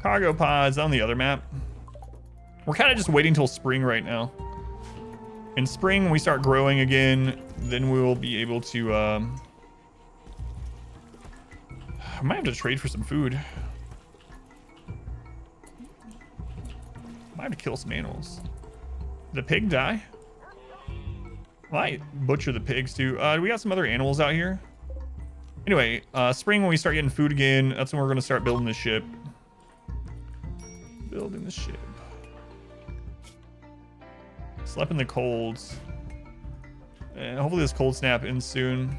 Cargo pods on the other map. We're kind of just waiting till spring right now. In spring, when we start growing again, then we will be able to... I might have to trade for some food. Might have to kill some animals. Did the pig die? Might butcher the pigs too. We got some other animals out here. Anyway, spring when we start getting food again, that's when we're gonna start building the ship. Building the ship. Slept in the colds. And hopefully this cold snap ends soon.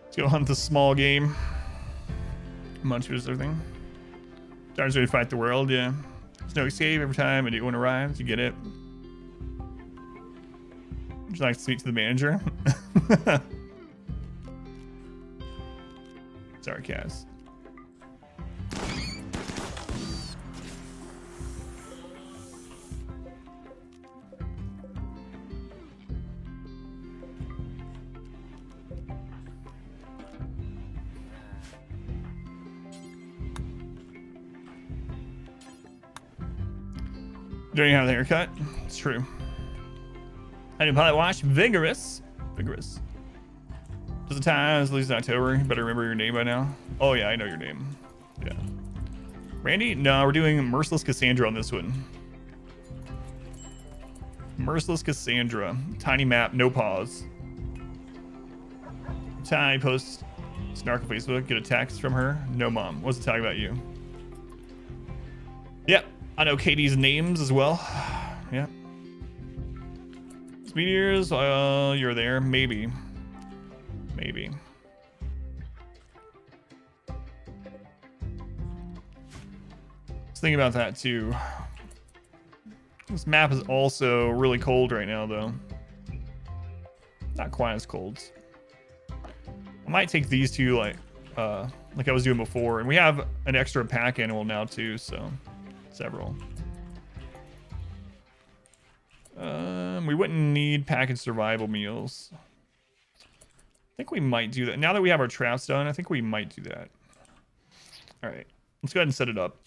Let's go hunt the small game. Munchers, everything. Starts ready to fight the world, yeah. There's no escape every time a new one arrives. You get it. Would you like to speak to the manager? Sorry, Cass. Don't even have the haircut. It's true. I didn't pilot wash. Vigorous. Vigorous. Does the times, at least in October. You better remember your name by now. Oh, yeah, I know your name. Yeah. Randy? No, we're doing Merciless Cassandra on this one. Merciless Cassandra. Tiny map, no pause. Tiny post snark on Facebook. Get a text from her. No, mom. What's it talking about you? Yep. I know Katie's names as well. Yeah. Meteors, you're there. Maybe. Maybe. I was thinking about that too. This map is also really cold right now, though. Not quite as cold. I might take these two like I was doing before. And we have an extra pack animal now too, so... Several. We wouldn't need packaged survival meals. I think we might do that. Now that we have our traps done, I think we might do that. All right, let's go ahead and set it up.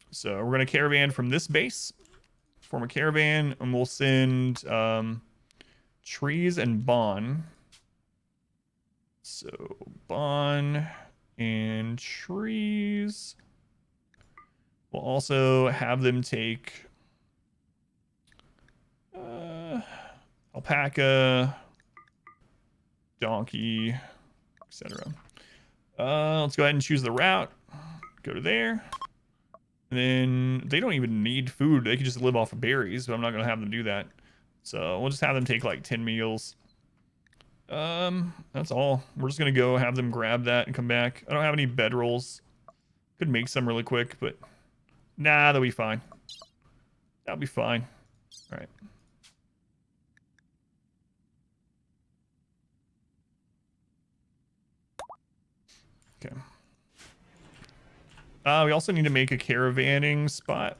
So we're going to caravan from this base, form a caravan, and we'll send trees and Bon. So Bon and trees. We'll also have them take alpaca, donkey, etc. Let's go ahead and choose the route. Go to there. And then they don't even need food. They can just live off of berries, but I'm not going to have them do that. So we'll just have them take like 10 meals. That's all. We're just going to go have them grab that and come back. I don't have any bedrolls. Could make some really quick, but... Nah, that'll be fine. That'll be fine. All right. Okay. We also need to make a caravanning spot.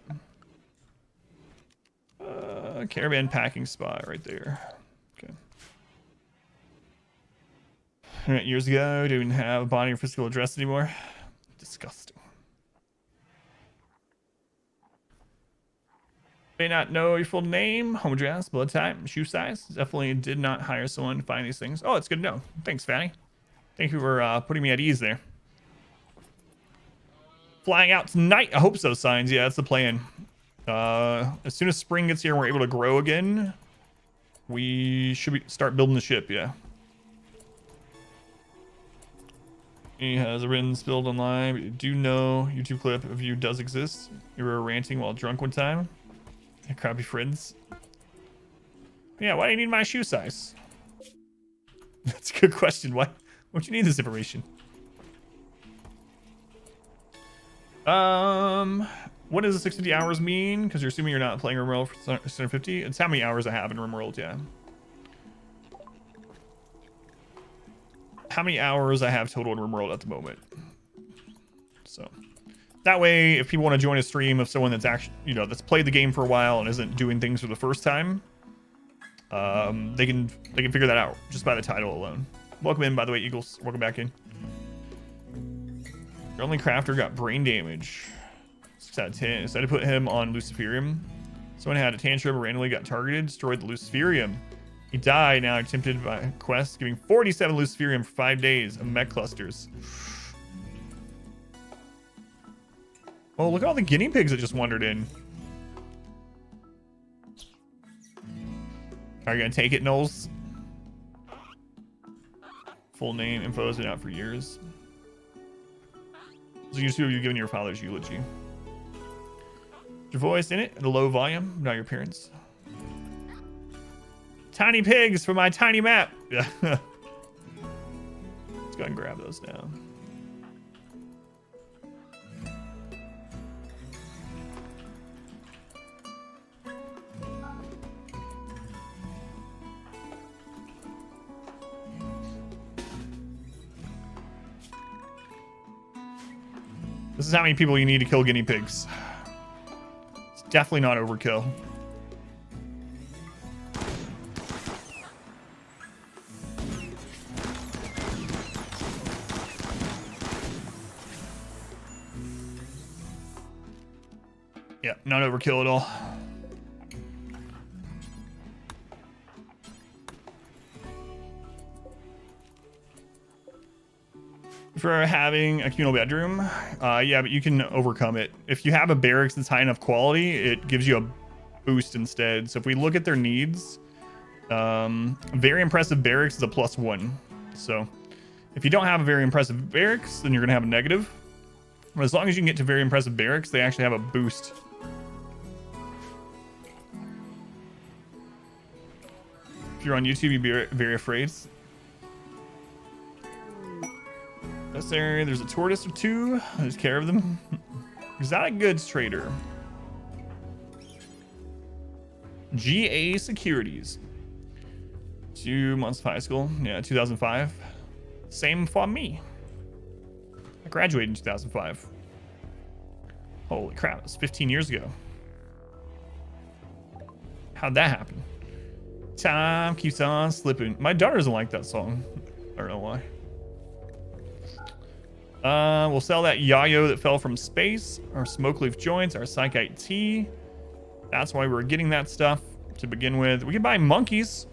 Caravan packing spot right there. Okay. All right, years ago, didn't have a body or physical address anymore. Disgusting. May not know your full name, home address, blood type, shoe size. Definitely did not hire someone to find these things. Oh, it's good to know. Thanks, Fanny. Thank you for putting me at ease there. Flying out tonight. I hope so, Signs. Yeah, that's the plan. As soon as spring gets here and we're able to grow again, we should start building the ship, yeah. He has a written spilled online. But you do know YouTube clip of you does exist. You were ranting while drunk one time. Crappy friends. Yeah, why do you need my shoe size? That's a good question. Why don't you need this information? What does the 650 hours mean? Because you're assuming you're not playing RimWorld for 650. It's how many hours I have in RimWorld, yeah. How many hours I have total in RimWorld at the moment. So That way, if people want to join a stream of someone that's actually, you know, that's played the game for a while and isn't doing things for the first time, they can figure that out just by the title alone. Welcome in, by the way, Eagles. Welcome back in. Your only crafter got brain damage. 6 out of 10. Decided to put him on Luciferium. Someone had a tantrum, randomly got targeted, destroyed the Luciferium. He died, now tempted by quest, giving 47 Luciferium for 5 days of mech clusters. Oh, look at all the guinea pigs that just wandered in. Are you gonna take it, Knowles? Full name, info has been out for years. So you two of you giving your father's eulogy. Your voice in it at a low volume, not your parents. Tiny pigs for my tiny map. Yeah. Let's go ahead and grab those now. This is how many people you need to kill guinea pigs. It's definitely not overkill. Yeah, not overkill at all. For having a communal bedroom, yeah, but you can overcome it. If you have a barracks that's high enough quality, it gives you a boost instead. So if we look at their needs, very impressive barracks is a +1. So if you don't have a very impressive barracks, then you're gonna have a negative. But as long as you can get to very impressive barracks, they actually have a boost. If you're on YouTube, you'd be very afraid. There's a tortoise or two. There's care of them. Exotic goods trader. GA Securities. 2 months of high school. Yeah, 2005. Same for me. I graduated in 2005. Holy crap, it was 15 years ago. How'd that happen? Time keeps on slipping. My daughter doesn't like that song. I don't know why. We'll sell that yayo that fell from space, our smoke leaf joints, our psychite tea. That's why we're getting that stuff to begin with. We can buy monkeys.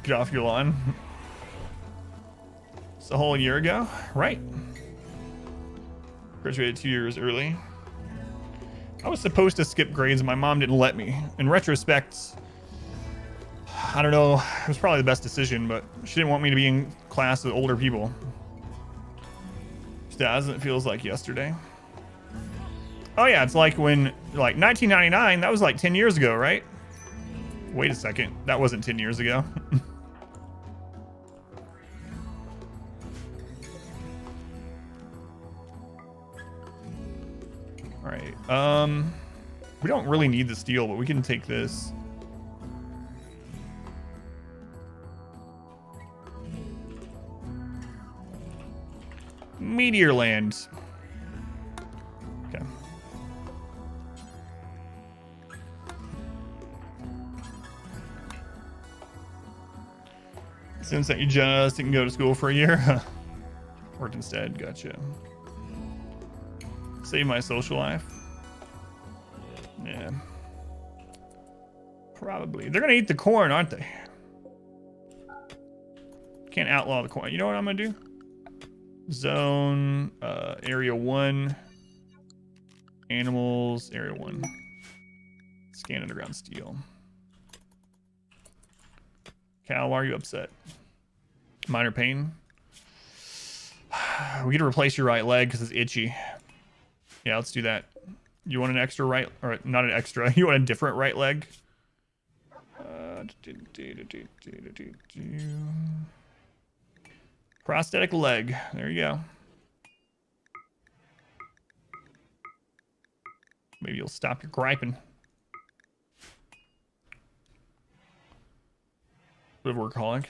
Get off your lawn. It's a whole year ago, right? Graduated 2 years early. I was supposed to skip grades and my mom didn't let me. In retrospect, I don't know, it was probably the best decision, but she didn't want me to be in class with older people. It doesn't, it feels like yesterday. Oh yeah, it's like when, like 1999, that was like 10 years ago, right? Wait a second, that wasn't 10 years ago. All right, we don't really need the steel, but we can take this. Meteorland. Okay. Since that you just didn't go to school for a year. Worked instead, gotcha. Save my social life. Yeah. Probably. They're gonna eat the corn, aren't they? Can't outlaw the corn. You know what I'm gonna do? Zone, area 1. Animals, area 1. Scan underground steel. Cal, why are you upset? Minor pain. We get to replace your right leg because it's itchy. Yeah, let's do that. You want an extra right, or not an extra, you want a different right leg? Prosthetic leg, there you go. Maybe you'll stop your griping. Bit of workaholic.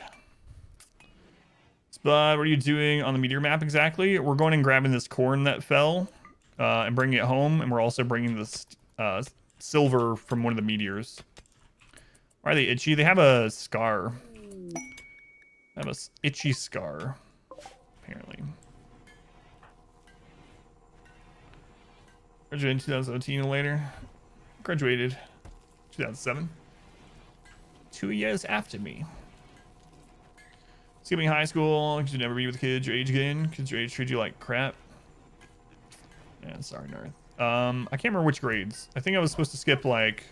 But what are you doing on the meteor map exactly? We're going and grabbing this corn that fell and bringing it home. And we're also bringing this silver from one of the meteors. Why are they itchy? They have a scar. They have a itchy scar, apparently. Graduated in 2017 and later. Graduated 2007. 2 years after me. Skipping high school, because you never be with kids your age again. Kids your age treat you like crap. Yeah, sorry, North. I can't remember which grades. I think I was supposed to skip like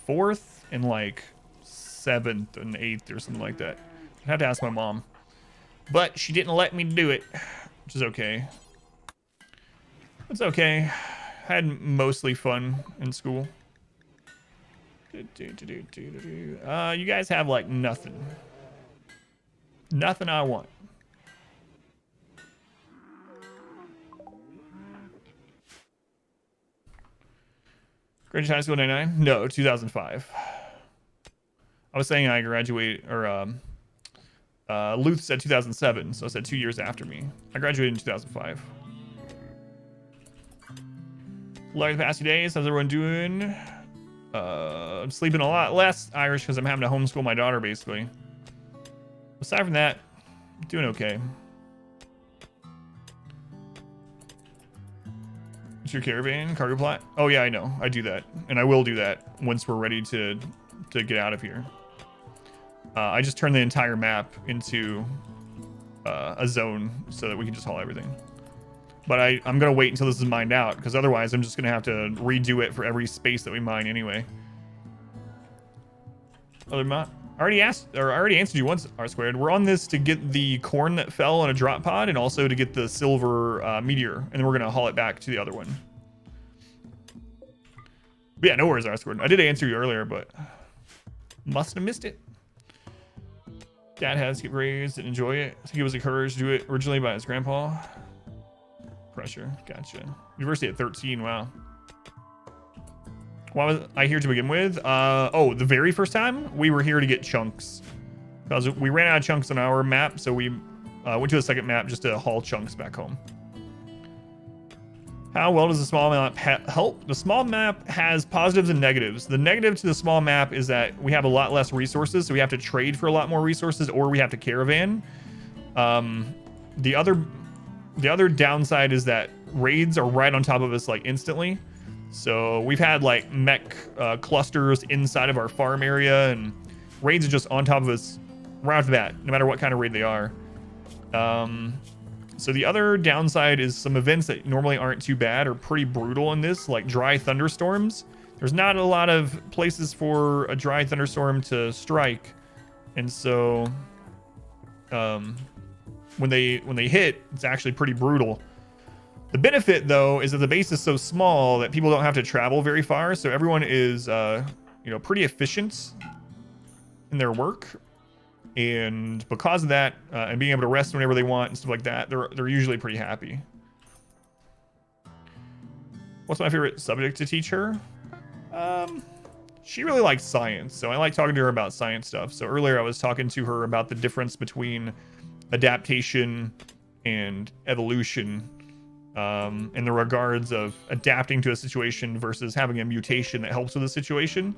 4th and like 7th and 8th or something like that. I'd have to ask my mom. But she didn't let me do it, which is okay. It's okay. I had mostly fun in school. You guys have like nothing. Nothing I want. Graduated high school in 99? No, 2005. I was saying I graduated, or Luth said 2007, so I said 2 years after me. I graduated in 2005. Like the past few days, how's everyone doing? I'm sleeping a lot less Irish because I'm having to homeschool my daughter, basically. Aside from that, I'm doing okay. What's your caravan? Cargo plot? Oh yeah, I know. I do that. And I will do that once we're ready to get out of here. I just turned the entire map into a zone so that we can just haul everything. But I'm going to wait until this is mined out, because otherwise I'm just going to have to redo it for every space that we mine anyway. Other map? I already answered you once, R squared. We're on this to get the corn that fell on a drop pod and also to get the silver meteor. And then we're going to haul it back to the other one. But yeah, no worries, R squared. I did answer you earlier, but must have missed it. Dad has to get raised and enjoy it. I think he was encouraged to do it originally by his grandpa. Pressure. Gotcha. University at 13. Wow. Why was I here to begin with? Oh, the very first time we were here to get chunks, because we ran out of chunks on our map, so we went to a second map just to haul chunks back home. How well does the small map help? The small map has positives and negatives. The negative to the small map is that we have a lot less resources, so we have to trade for a lot more resources, or we have to caravan. The other downside is that raids are right on top of us like instantly. So we've had like mech clusters inside of our farm area, and raids are just on top of us right off the bat, no matter what kind of raid they are. So the other downside is some events that normally aren't too bad are pretty brutal in this, like dry thunderstorms. There's not a lot of places for a dry thunderstorm to strike, and so when they hit, it's actually pretty brutal. The benefit, though, is that the base is so small that people don't have to travel very far, so everyone is, pretty efficient in their work. And because of that, and being able to rest whenever they want and stuff like that, they're usually pretty happy. What's my favorite subject to teach her? She really likes science, so I like talking to her about science stuff. So earlier I was talking to her about the difference between adaptation and evolution, in the regards of adapting to a situation versus having a mutation that helps with the situation.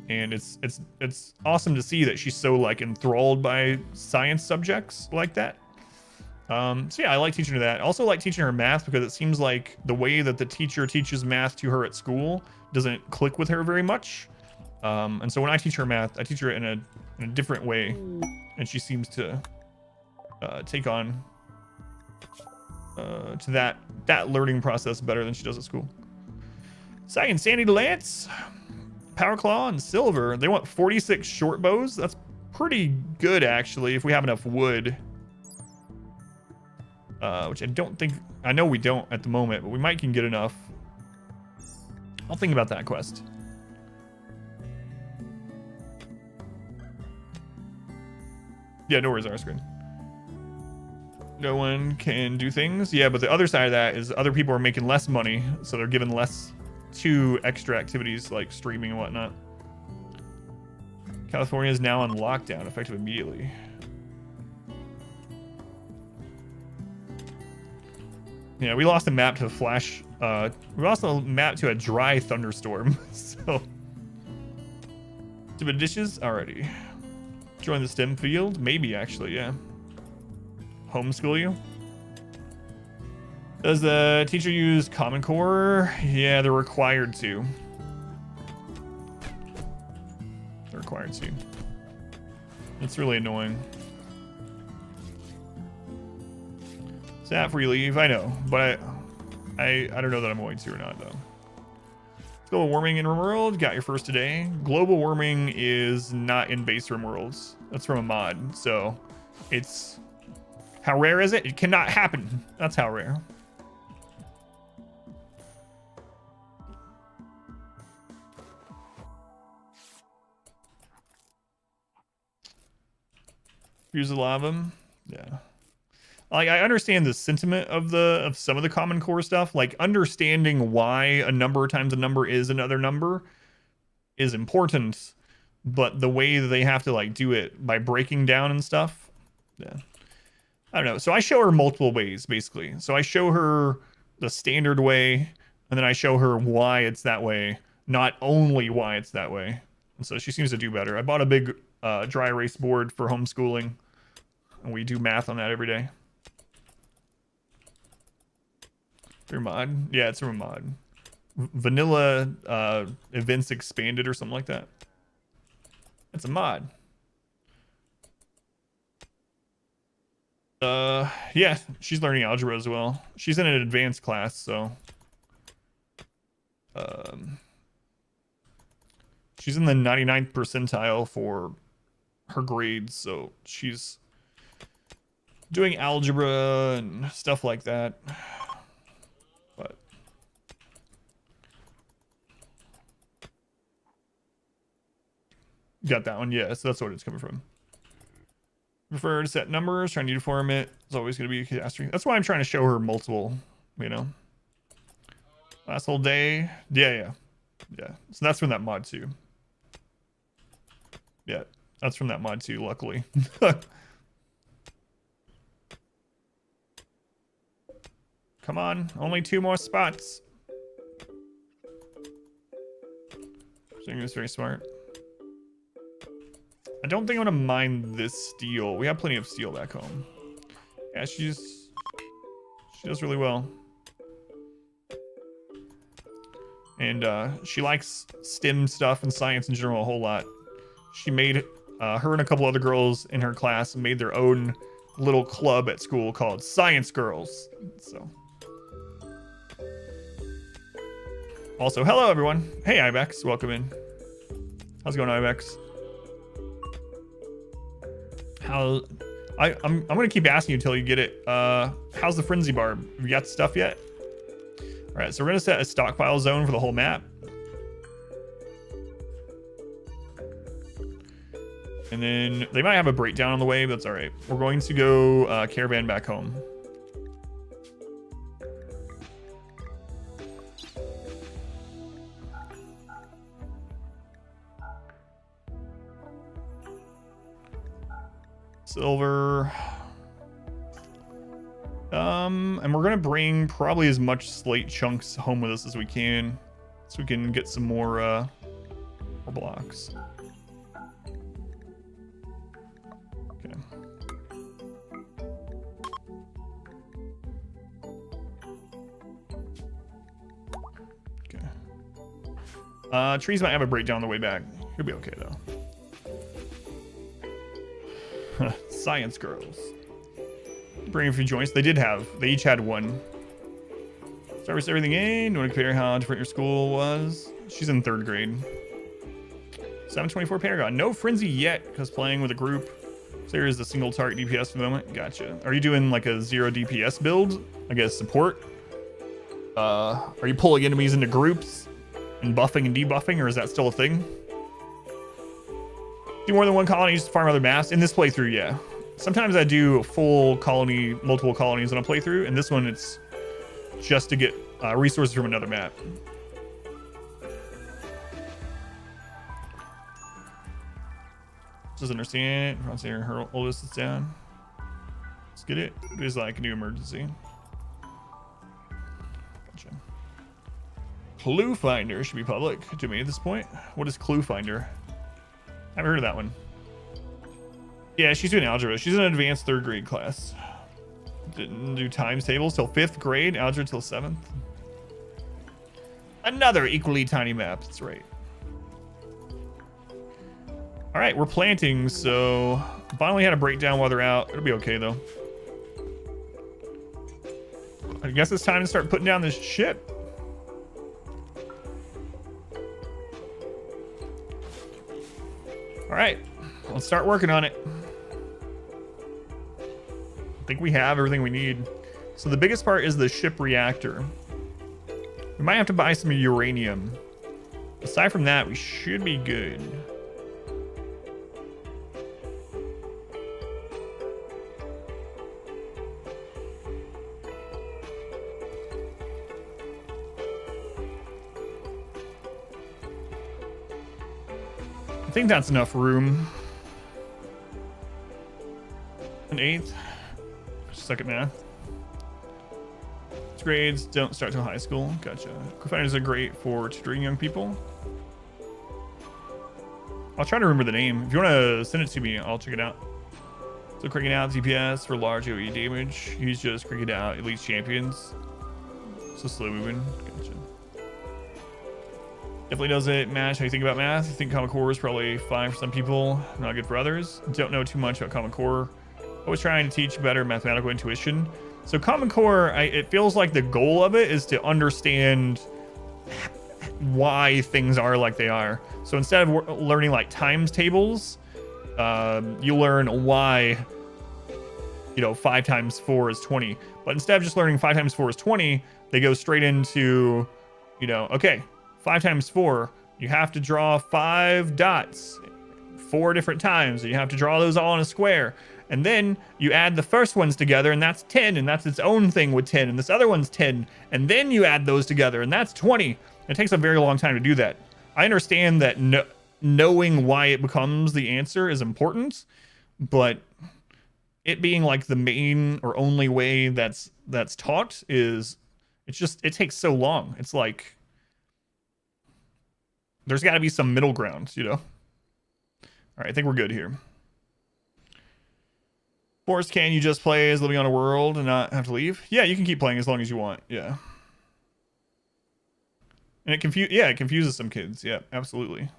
And it's awesome to see that she's so like enthralled by science subjects like that. So yeah, I like teaching her that. I also like teaching her math because it seems like the way that the teacher teaches math to her at school doesn't click with her very much. And so when I teach her math, I teach her in a different way, and she seems to take on to that learning process better than she does at school. Second, Sandy Lance, Power Claw, and Silver. They want 46 short bows. That's pretty good, actually, if we have enough wood. Which I don't think... I know we don't at the moment, but we might can get enough. I'll think about that quest. Yeah, no worries, R-Screen. No one can do things. Yeah, but the other side of that is other people are making less money, so they're given less to extra activities like streaming and whatnot. California is now on lockdown, effective immediately. Yeah, we lost the map to a flash. We lost the map to a dry thunderstorm. So, stupid dishes already. Join the STEM field? Maybe, actually, yeah. Homeschool you? Does the teacher use Common Core? Yeah, they're required to. They're required to. It's really annoying. Sat free leave, I know, but I don't know that I'm going to or not though. Global warming in RimWorld, got your first today. Global warming is not in base RimWorlds. That's from a mod, so it's how rare is it? It cannot happen. That's how rare. Use a lot of them, yeah. Like, I understand the sentiment of some of the Common Core stuff. Like, understanding why a number times a number is another number is important, but the way that they have to like do it by breaking down and stuff, yeah, I don't know. So I show her multiple ways basically. So I show her the standard way, and then I show her why it's that way, not only why it's that way. And so she seems to do better. I bought a big dry erase board for homeschooling, and we do math on that every day. Your mod? Yeah, it's from a mod. Vanilla events expanded or something like that. It's a mod. Yeah, she's learning algebra as well. She's in an advanced class, so she's in the 99th percentile for her grades, so she's doing algebra and stuff like that. But got that one, yeah, so that's what it's coming from. Prefer to set numbers, trying to uniform it. It's always going to be a catastrophe. That's why I'm trying to show her multiple, you know. Last whole day. Yeah. So that's from that mod too. Yeah, that's from that mod too, luckily. Come on, only 2 more spots. Saying is very smart. I don't think I'm gonna mine this steel. We have plenty of steel back home. Yeah, she does really well. And she likes STEM stuff and science in general a whole lot. She made her and a couple other girls in her class made their own little club at school called Science Girls. So also, hello everyone. Hey Ibex, welcome in. How's it going, Ibex? I'm gonna keep asking you until you get it. How's the frenzy barb? Have you got stuff yet? All right, so we're gonna set a stockpile zone for the whole map. And then they might have a breakdown on the way, but that's all right. We're going to go caravan back home. Silver. And we're gonna bring probably as much slate chunks home with us as we can, so we can get some more blocks. Okay. Okay. Trees might have a breakdown on the way back. He'll be okay though. Science girls. Bring a few joints. They each had one. Service everything in. You want to compare how different your school was? She's in 3rd grade. 724 Paragon. No frenzy yet, because playing with a group. So there is the single target DPS for the moment. Gotcha. Are you doing like a 0 DPS build? Like a support? Are you pulling enemies into groups and buffing and debuffing, or is that still a thing? Do more than one colony just to farm other maps? In this playthrough, yeah. Sometimes I do a full colony, multiple colonies on a playthrough, and this one it's just to get resources from another map. Doesn't understand it. Front center, her oldest is down. Let's get it. It is like a new emergency. Gotcha. Clue Finder should be public to me at this point. What is Clue Finder? I haven't heard of that one. Yeah, she's doing algebra. She's in an advanced 3rd grade class. Didn't do times tables till 5th grade, algebra till 7th. Another equally tiny map. That's right. All right, we're planting, so finally had a breakdown while they're out. It'll be okay though. I guess it's time to start putting down this ship. All right, let's start working on it. I think we have everything we need. So the biggest part is the ship reactor. We might have to buy some uranium. Aside from that, we should be good. I think that's enough room. An 8th. Second math. Grades don't start till high school. Gotcha. Co-founders are great for tutoring young people. I'll try to remember the name. If you want to send it to me, I'll check it out. So cricket out DPS for large AoE damage. He's just cricket out elite champions. So slow moving. Gotcha. Definitely doesn't match how you think about math. I think Common Core is probably fine for some people, not good for others. Don't know too much about Common Core. Always trying to teach better mathematical intuition. So Common Core, it feels like the goal of it is to understand why things are like they are. So instead of learning like times tables, you learn why, 5 times 4 is 20. But instead of just learning 5 times 4 is 20, they go straight into, okay, 5 times 4, you have to draw 5 dots 4 different times. And you have to draw those all in a square. And then you add the first ones together, and that's 10, and that's its own thing with 10, and this other one's 10, and then you add those together, and that's 20. It takes a very long time to do that. I understand that knowing why it becomes the answer is important, but it being like the main or only way that's taught is, it takes so long. It's like there's got to be some middle ground, All right, I think we're good here. Force, can you just play as living on a world and not have to leave? Yeah, you can keep playing as long as you want. Yeah. And it confuses some kids. Yeah, absolutely.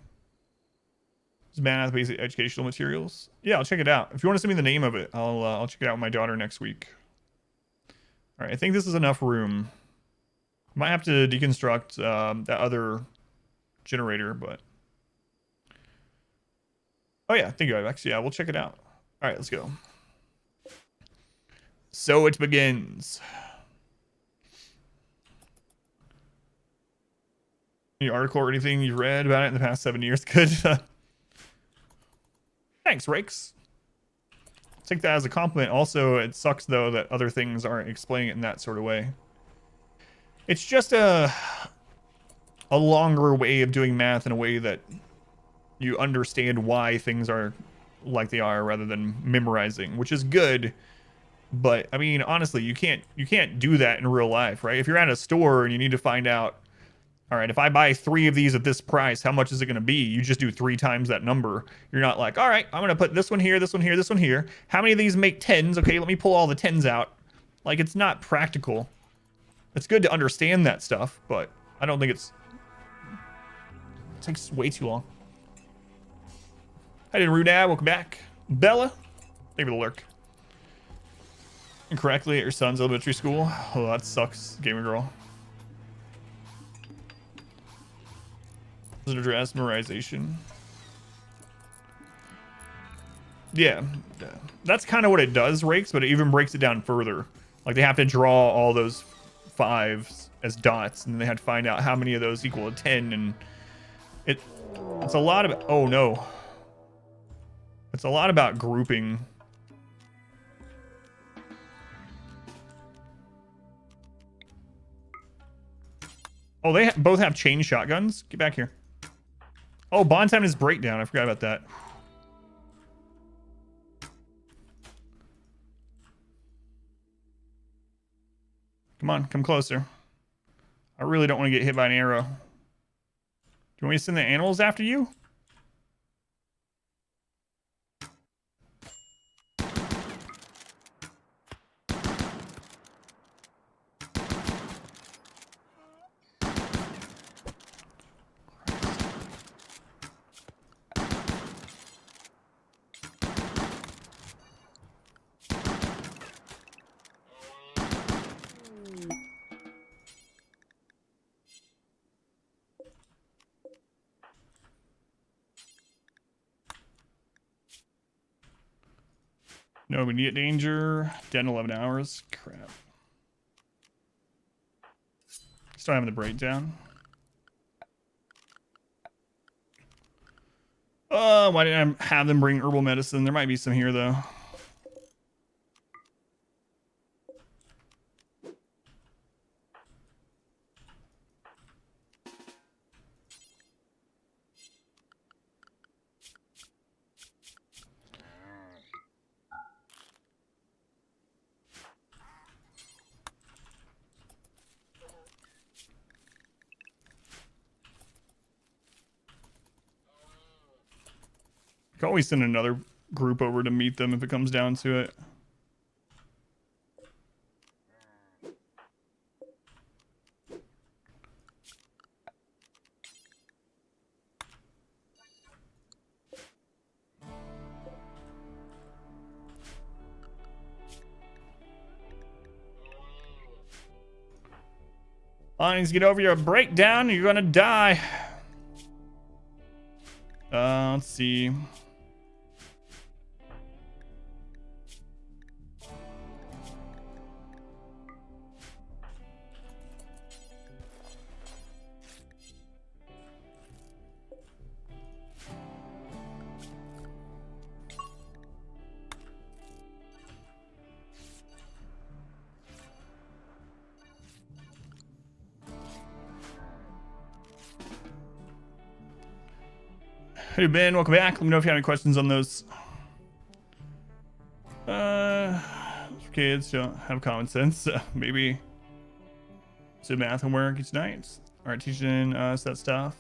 It's math, basic educational materials. Yeah, I'll check it out. If you want to send me the name of it, I'll check it out with my daughter next week. All right, I think this is enough room. Might have to deconstruct that other generator, but oh yeah, thank you, Alex. Yeah, we'll check it out. All right, let's go. So it begins. Any article or anything you read about it in the past 7 years? Good. Thanks, Rakes. Take that as a compliment. Also, it sucks though that other things aren't explaining it in that sort of way. It's just a longer way of doing math in a way that you understand why things are like they are rather than memorizing, which is good. But I mean, honestly, you can't do that in real life, right? If you're at a store and you need to find out, all right, if I buy 3 of these at this price, how much is it going to be? You just do 3 times that number. You're not like, all right, I'm going to put this one here, this one here, this one here. How many of these make 10s? Okay, let me pull all the 10s out. Like, it's not practical. It's good to understand that stuff, but I don't think it takes way too long. Hi, Rudad, welcome back. Bella, thank you for the lurk. Incorrectly at your son's elementary school. Oh, that sucks, gamer girl. Doesn't address memorization. Yeah, that's kind of what it does, Rakes, but it even breaks it down further. Like, they have to draw all those 5s as dots, and they have to find out how many of those equal a 10, and it's a lot of, oh no. It's a lot about grouping. Oh, they both have chain shotguns? Get back here. Oh, bond time is breakdown. I forgot about that. Come on, come closer. I really don't want to get hit by an arrow. Do you want me to send the animals after you? No immediate danger. Dead in 11 hours. Crap. Still having the breakdown. Why didn't I have them bring herbal medicine? There might be some here, though. I can always send another group over to meet them if it comes down to it. Lines, get over your breakdown. You're gonna die. Let's see. Hey Ben, welcome back. Let me know if you have any questions on those. Kids don't have common sense. Maybe do math homework each night. Aren't teaching us that stuff.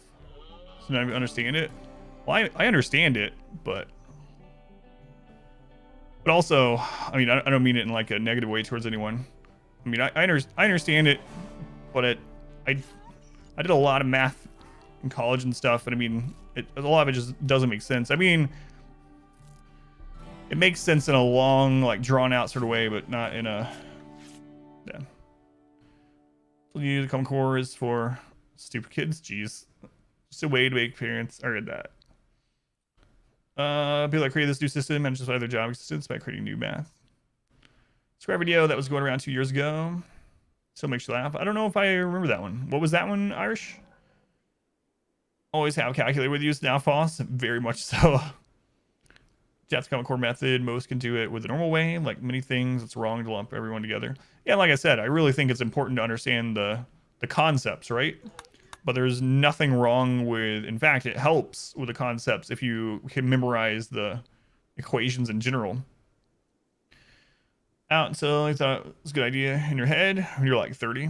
So now we understand it. Well, I understand it, but also, I mean, I don't mean it in like a negative way towards anyone. I mean, I understand it, but I did a lot of math in college and stuff, and I mean, a lot of it just doesn't make sense. I mean, it makes sense in a long, like, drawn out sort of way, but not in a, yeah. So the Common Core is for stupid kids. Jeez, just a way to make parents. I read that. People that created this new system and just their job existence by creating new math. Subscribe video that was going around 2 years ago. Still makes you laugh. I don't know if I remember that one. What was that one, Irish? Always have calculator with you now, Foss. Very much so. That's Common Core method. Most can do it with the normal way. Like many things, it's wrong to lump everyone together. Yeah, like I said, I really think it's important to understand the concepts, right? But there's nothing wrong with, in fact, it helps with the concepts if you can memorize the equations in general. Out until I thought it was a good idea in your head when you're like 30.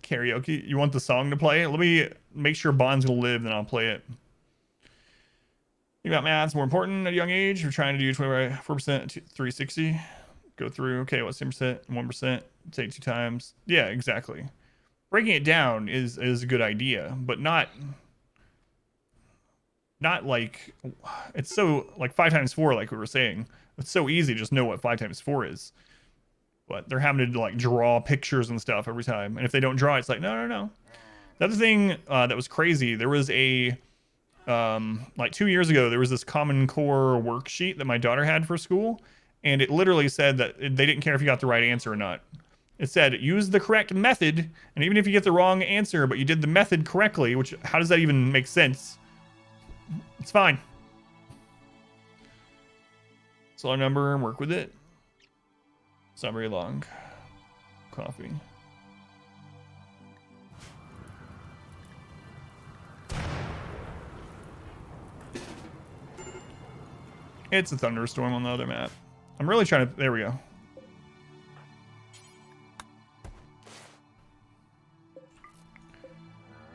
Karaoke. You want the song to play? Let me make sure Bond's gonna live, then I'll play it. You got math's more important at a young age. We're trying to do 4% 360. Go through. Okay, what's 10%, 1%? Take 2 times. Yeah, exactly. Breaking it down is a good idea, but not like it's so like 5 times 4, like we were saying. It's so easy to just know what 5 times 4 is. But they're having to like draw pictures and stuff every time. And if they don't draw, it's like, no. The other thing that was crazy, there was a, like 2 years ago, there was this Common Core worksheet that my daughter had for school. And it literally said that they didn't care if you got the right answer or not. It said, use the correct method. And even if you get the wrong answer, but you did the method correctly, which, how does that even make sense? It's fine. Select a number and work with it. It's not very long. Coffee. It's a thunderstorm on the other map. I'm really trying to... There we go.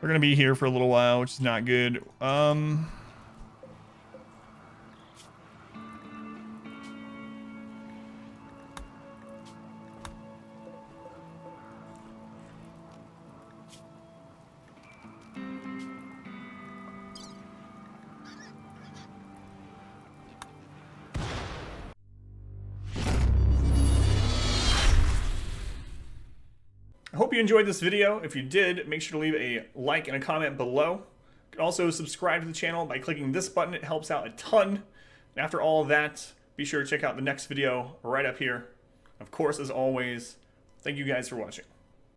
We're going to be here for a little while, which is not good. I hope you enjoyed this video. If you did, make sure to leave a like and a comment below. You can also subscribe to the channel by clicking this button. It helps out a ton. And after all of that, be sure to check out the next video right up here. Of course, as always, thank you guys for watching.